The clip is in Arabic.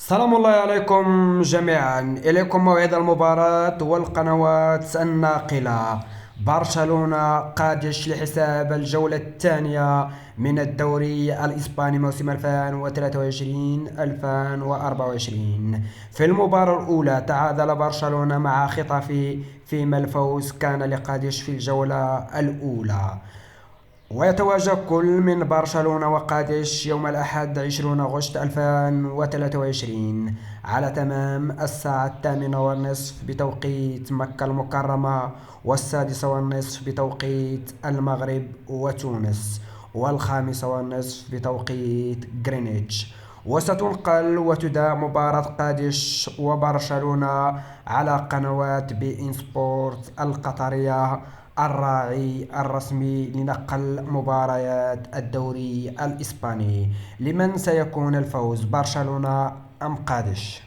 سلام الله عليكم جميعا. إليكم موعد المباراة والقنوات الناقلة. برشلونة قادش لحساب الجولة الثانية من الدوري الإسباني موسم 2023-2024. في المباراة الأولى تعادل برشلونة مع خطف، فيما الفوز كان لقادش في الجولة الأولى. ويتواجد كل من برشلونة وقادش يوم الأحد 20 أغسطس 2023 على تمام الساعة 8:30 بتوقيت مكة المكرمة، و6:30 بتوقيت المغرب وتونس، و5:30 بتوقيت غرينتش. وستنقل وتذاع مباراة قادش وبرشلونة على قنوات بي إن سبورت القطرية، الراعي الرسمي لنقل مباريات الدوري الإسباني. لمن سيكون الفوز، برشلونة أم قادش؟